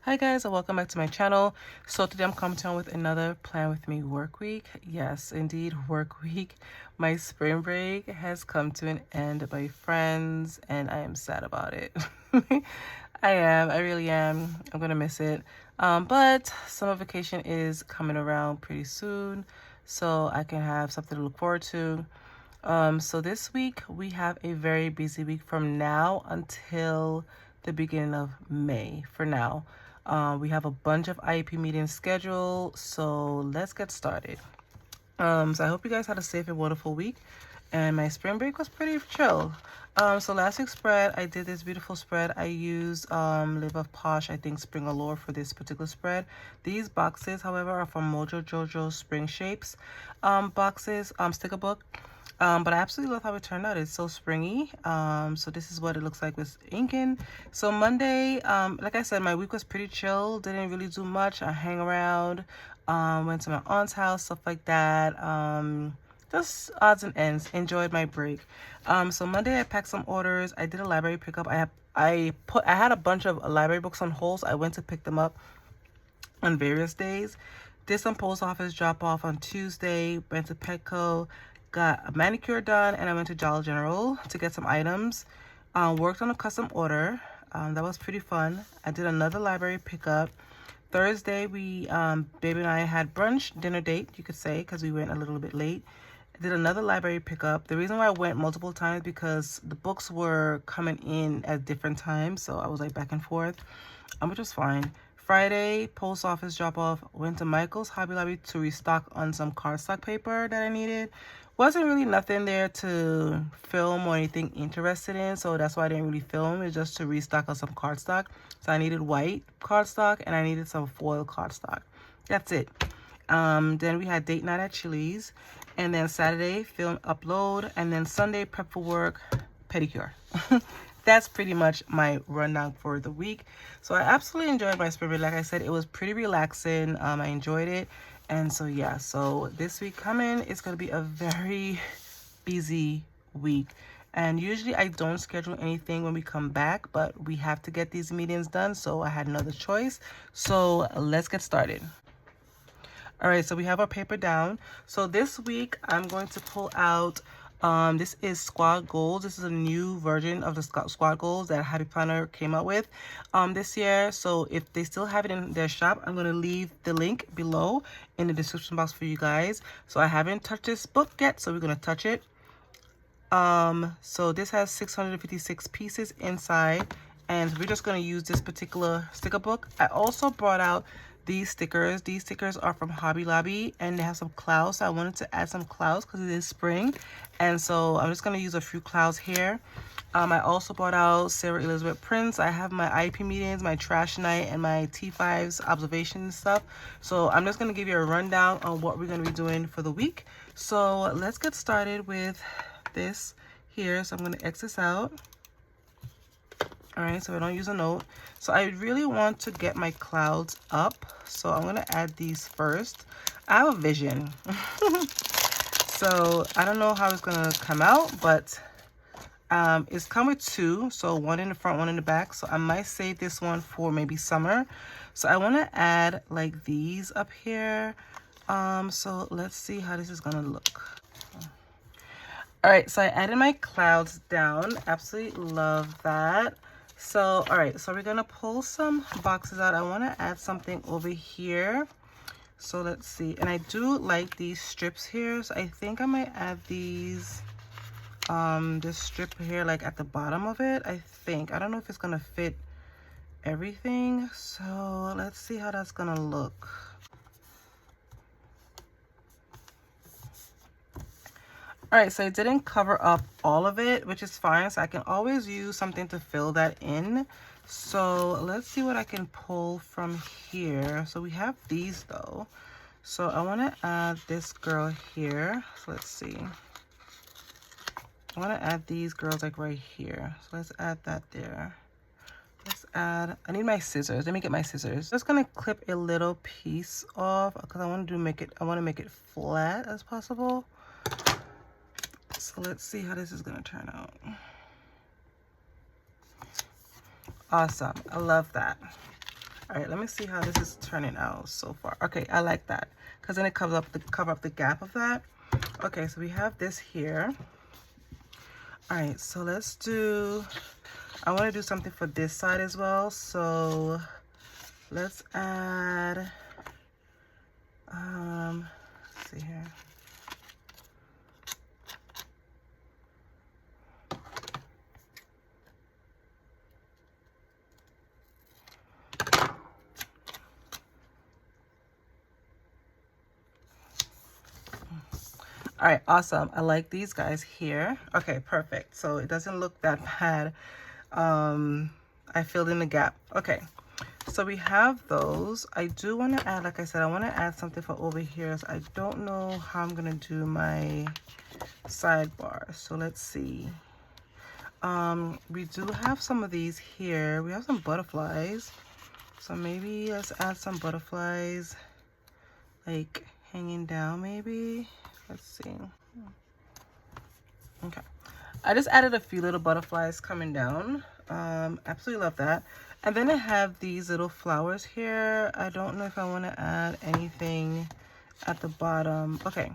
Hi guys, and welcome back to my channel. So today I'm coming on with another Plan With Me work week. Yes, indeed, work week. My spring break has come to an end, my friends, and I am sad about it. I really am. I'm gonna miss it. But summer vacation is coming around pretty soon, so I can have something to look forward to. So this week we have a very busy week from now until the beginning of May for now. We have a bunch of IEP meetings scheduled, so let's get started. So I hope you guys had a safe and wonderful week, and my spring break was pretty chill. So last week's spread, I did this beautiful spread. I used Live of Posh, I think Spring Allure for this particular spread. These boxes, however, are from Mojo Jojo Spring Shapes boxes, sticker book. But I absolutely love how it turned out. It's so springy. So this is what it looks like with inking. So Monday, like I said, my week was pretty chill. Didn't really do much. I hang around, went to my aunt's house, stuff like that. Just odds and ends. Enjoyed my break. So Monday I packed some orders. I did a library pickup. I had a bunch of library books on hold. So I went to pick them up on various days. Did some post office drop off on Tuesday. Went to Petco, got a manicure done, and I went to Dollar General to get some items. Worked on a custom order. That was pretty fun. I did another library pickup. Thursday, baby and I had brunch, dinner date, you could say, because we went a little bit late. I did another library pickup. The reason why I went multiple times because the books were coming in at different times, so I was like back and forth, which was fine. Friday, post office drop off. Went to Michael's Hobby Lobby to restock on some cardstock paper that I needed. Wasn't really nothing there to film or anything interested in, so that's why I didn't really film. It's just to restock on some cardstock. So I needed white cardstock and I needed some foil cardstock. That's it. Then we had date night at Chili's, and then Saturday film upload, and then Sunday prep for work, pedicure. That's pretty much my rundown for the week. So I absolutely enjoyed my spring break. Like I said, it was pretty relaxing. I enjoyed it. And so yeah, so this week coming is going to be a very busy week. And usually I don't schedule anything when we come back, but we have to get these meetings done, so I had another choice. So let's get started. All right, so we have our paper down. So this week I'm going to pull out, this is Squad Goals. This is a new version of the Squad Goals that Happy Planner came out with this year. So if they still have it in their shop, I'm going to leave the link below in the description box for you guys. So I haven't touched this book yet, so we're going to touch it. So this has 656 pieces inside, and we're just going to use this particular sticker book. I also brought out these stickers. These stickers are from Hobby Lobby, and they have some clouds. So I wanted to add some clouds because it is spring, and so I'm just going to use a few clouds here. I also brought out Sarah Elizabeth prints. I have my IP meetings, my trash night, and my T5's observations stuff. So I'm just going to give you a rundown on what we're going to be doing for the week. So let's get started with this here. So I'm going to X this out. All right, so I don't use a note. So I really want to get my clouds up, so I'm going to add these first. I have a vision. So I don't know how it's going to come out, but it's come with two, so one in the front, one in the back. So I might save this one for maybe summer. So I want to add like these up here. So let's see how this is going to look. All right, so I added my clouds down. Absolutely love that. So, all right, so we're gonna pull some boxes out. I wanna add something over here. So let's see, and I do like these strips here. So I think I might add these, this strip here, like at the bottom of it, I think. I don't know if it's gonna fit everything. So let's see how that's gonna look. All right, so it didn't cover up all of it, which is fine. So I can always use something to fill that in. So let's see what I can pull from here. So we have these though. So I want to add this girl here. So let's see. I want to add these girls like right here. So let's add that there. Let's add, I need my scissors. Let me get my scissors. Just gonna clip a little piece off because I want to make it flat as possible. So let's see how this is going to turn out. Awesome. I love that. All right, let me see how this is turning out so far. Okay, I like that because then it covers up cover up the gap of that. Okay, so we have this here. All right, so let's do, I want to do something for this side as well. So let's add, let's see here. All right, awesome. I like these guys here. Okay, perfect. So it doesn't look that bad. I filled in the gap. Okay, so we have those. I do want to add, like I said, I want to add something for over here. So I don't know how I'm going to do my sidebar. So let's see. We do have some of these here. We have some butterflies. So maybe let's add some butterflies like hanging down maybe. Let's see. Okay. I just added a few little butterflies coming down. Absolutely love that. And then I have these little flowers here. I don't know if I want to add anything at the bottom. Okay.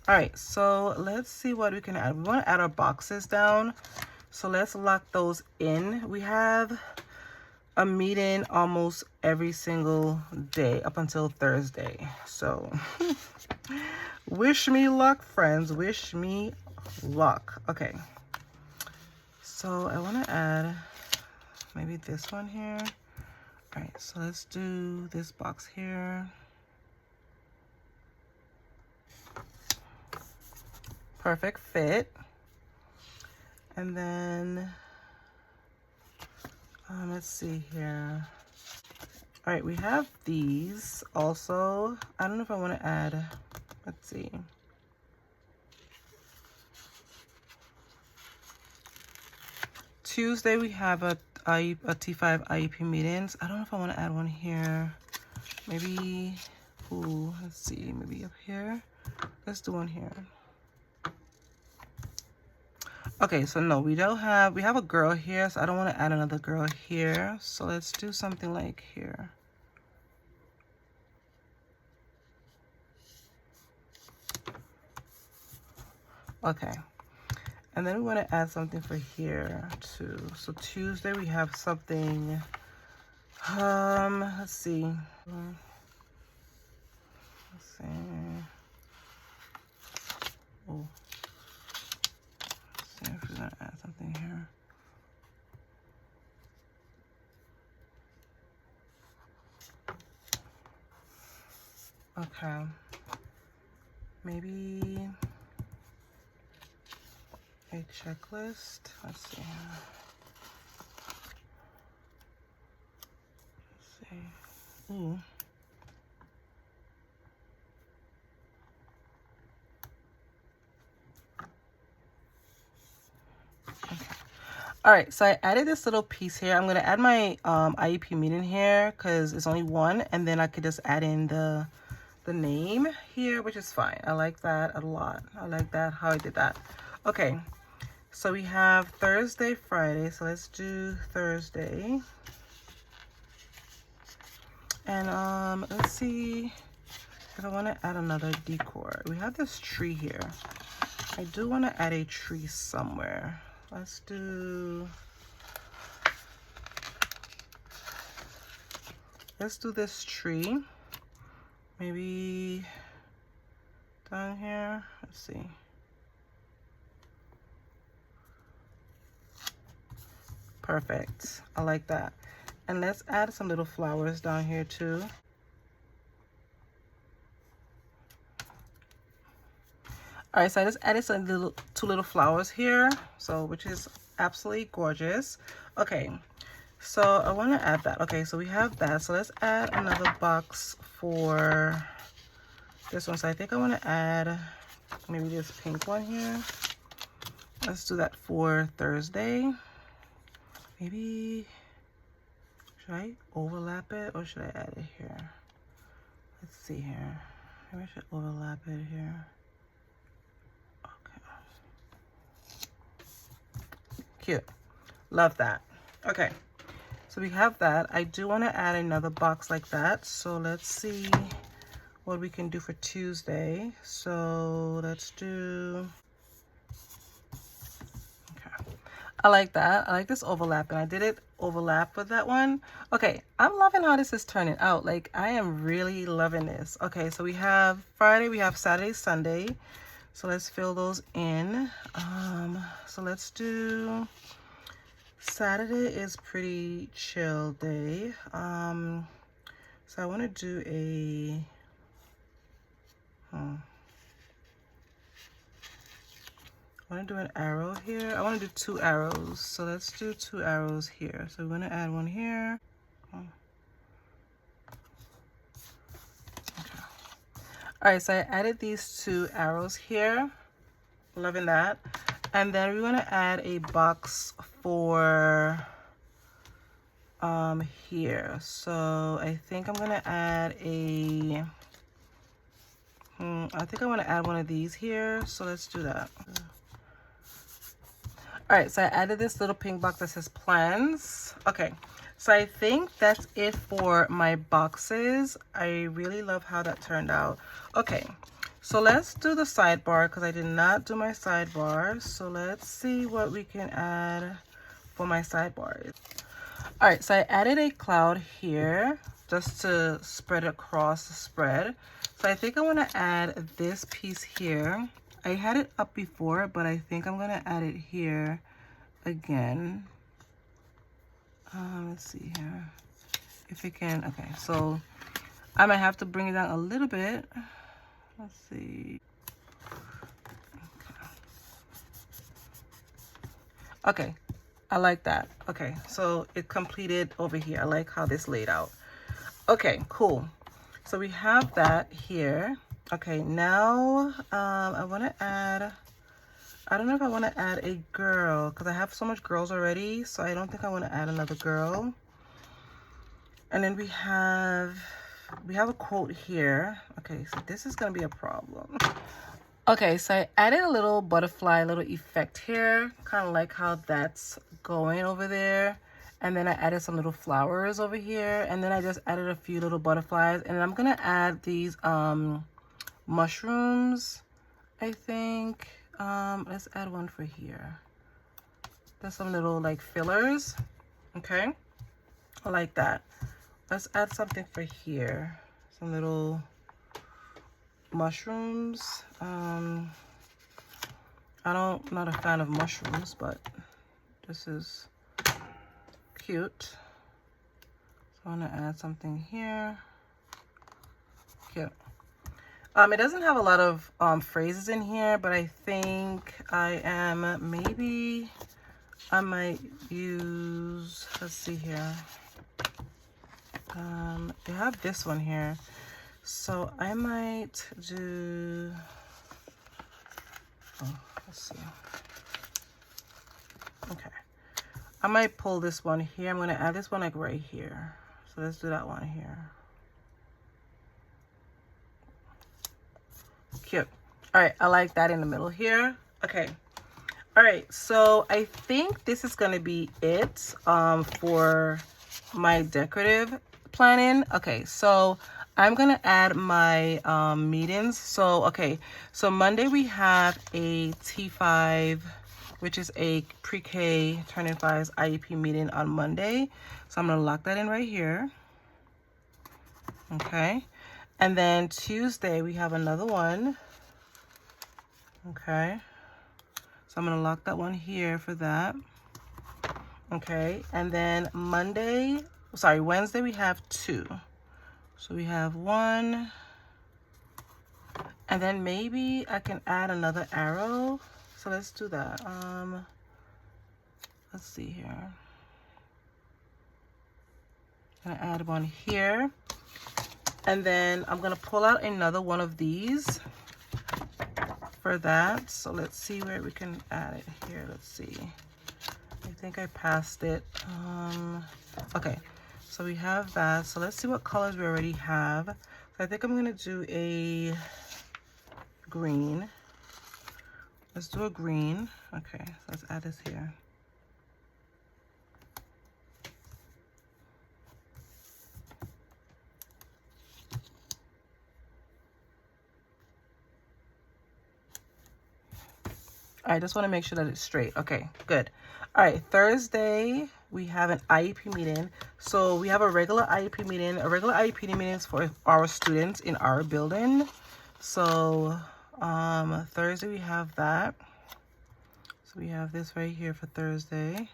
All right. So let's see what we can add. We want to add our boxes down. So let's lock those in. We have a meeting almost every single day up until Thursday. So wish me luck, friends. Wish me luck. Okay. So I want to add maybe this one here. All right. So let's do this box here. Perfect fit. And then let's see here. All right, we have these also. I don't know if I want to add, let's see. Tuesday we have a T5 IEP meetings. I don't know if I want to add one here. Maybe, ooh, let's see, maybe up here. Let's do one here. Okay, so no, we have a girl here, so I don't want to add another girl here. So let's do something like here. Okay. And then we want to add something for here too. So Tuesday we have something, let's see. Let's see. Oh. Let's see if we're going to add something here. Okay. Maybe a checklist. Let's see. Let's see. Ooh. Okay. All right, so I added this little piece here. I'm gonna add my IEP meeting here because it's only one, and then I could just add in the name here, which is fine. I like that a lot. I like that how I did that. Okay, so we have Thursday, Friday. So let's do Thursday. And let's see if I want to add another decor. We have this tree here. I do want to add a tree somewhere. Let's do this tree. Maybe down here. Let's see. Perfect. I like that. And let's add some little flowers down here too. All right, so I just added some two little flowers here, so which is absolutely gorgeous. Okay, so I want to add that. Okay, so we have that. So let's add another box for this one. So I think I want to add maybe this pink one here. Let's do that for Thursday. Maybe, should I overlap it or should I add it here? Let's see here. Maybe I should overlap it here. Cute. Love that. Okay. So we have that. I do want to add another box like that. So let's see what we can do for Tuesday. So let's do, okay. I like that. I like this overlap, and I did it overlap with that one. Okay, I'm loving how this is turning out. Like, I am really loving this. Okay, so we have Friday, we have Saturday, Sunday. So let's fill those in. So let's do, Saturday is pretty chill day. So I want to do a, I want to do an arrow here. I want to do 2 arrows. So let's do 2 arrows here. So we're going to add one here. Okay. All right, so I added these 2 arrows here. Loving that. And then we want to add a box for here. So I think I'm going to add a, I think I want to add one of these here. So let's do that. All right, so I added this little pink box that says plans. Okay, so I think that's it for my boxes. I really love how that turned out. Okay, so let's do the sidebar because I did not do my sidebar. So let's see what we can add for my sidebar. All right, so I added a cloud here just to spread across the spread. So I think I want to add this piece here. I had it up before, but I think I'm gonna add it here again. Let's see here if it can. Okay, so I might have to bring it down a little bit. Let's see. Okay, I like that. Okay, so it completed over here. I like how this laid out. Okay, cool. So we have that here. Okay, now I want to add, I don't know if I want to add a girl because I have so much girls already, so I don't think I want to add another girl. And then we have a quote here. Okay, so this is going to be a problem. Okay, so I added a little butterfly, little effect here, kind of like how that's going over there. And then I added some little flowers over here, and then I just added a few little butterflies, and I'm going to add these mushrooms, I think. Let's add one for here. There's some little like fillers. Okay, I like that. Let's add something for here. Some little mushrooms. I'm not a fan of mushrooms, but this is cute. So I want to add something here. Cute. It doesn't have a lot of phrases in here, but I think I might use, let's see here. They have this one here. So I might do, let's see. Okay. I might pull this one here. I'm going to add this one like right here. So let's do that one here. Cute. All right, I like that in the middle here. Okay. All right, so I think this is going to be it for my decorative planning. Okay, so I'm going to add my meetings. So, okay, so Monday we have a T5, which is a pre-K turning 5's IEP meeting on Monday. So I'm going to lock that in right here. Okay. And then Tuesday, we have another one. Okay. So I'm going to lock that one here for that. Okay. And then Wednesday, we have 2. So we have 1. And then maybe I can add another arrow. So let's do that. Let's see here. I'm going to add one here. And then I'm going to pull out another one of these for that. So let's see where we can add it here. Let's see. I think I passed it. Okay, so we have that. So let's see what colors we already have. So I think I'm going to do a green. Let's do a green. Okay, so let's add this here. I just want to make sure that it's straight. Okay, good. All right, Thursday, we have an IEP meeting. So we have a regular IEP meeting. A regular IEP meeting is for our students in our building. So Thursday, we have that. So we have this right here for Thursday.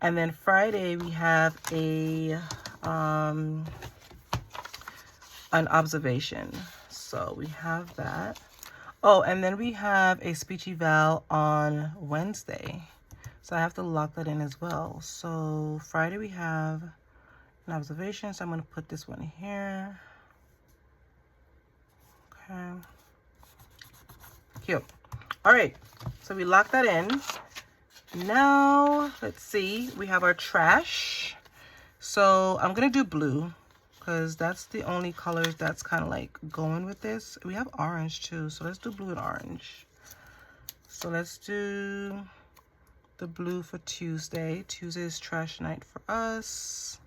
And then Friday, we have an observation. So we have that. Oh, and then we have a speech eval on Wednesday. So I have to lock that in as well. So Friday we have an observation. So I'm going to put this one here. Okay. Cute. All right. So we lock that in. Now, let's see. We have our trash. So I'm going to do blue, because that's the only colors that's kind of like going with this. We have orange too, so let's do blue and orange. So let's do the blue for Tuesday. Tuesday is trash night for us,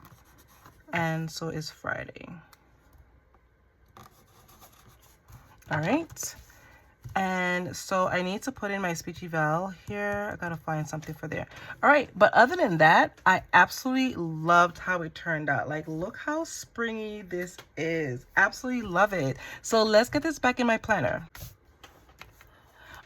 and so is Friday. All right. And so I need to put in my speech eval here. I gotta find something for there. All right, but other than that, I absolutely loved how it turned out. Like, look how springy this is. Absolutely love it. So let's get this back in my planner.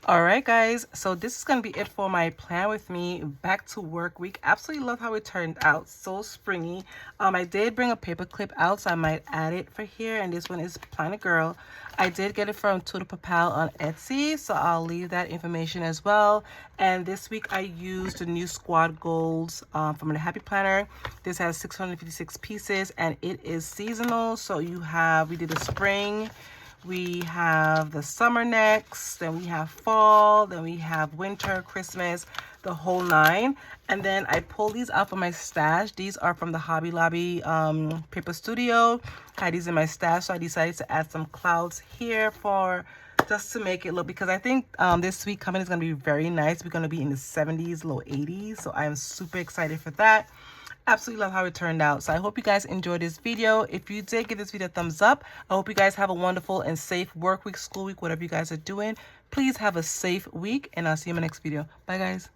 All right, guys, so this is going to be it for my plan with me back to work week. Absolutely love how it turned out. So springy. I did bring a paper clip out, so I might add it for here. And this one is Planet Girl. I did get it from Tutor Papal on Etsy, so I'll leave that information as well. And this week I used the new Squad Goals from the Happy Planner. This has 656 pieces, and it is seasonal. So we did the spring. We have the summer next, then we have fall, then we have winter, Christmas, the whole 9. And then I pulled these out from my stash. These are from the Hobby Lobby Paper Studio. I had these in my stash, so I decided to add some clouds here just to make it look, because I think this week coming is going to be very nice. We're going to be in the 70s, low 80s, so I am super excited for that. Absolutely love how it turned out. So I hope you guys enjoyed this video. If you did, give this video a thumbs up. I hope you guys have a wonderful and safe work week, school week, whatever you guys are doing. Please have a safe week, and I'll see you in my next video. Bye, guys.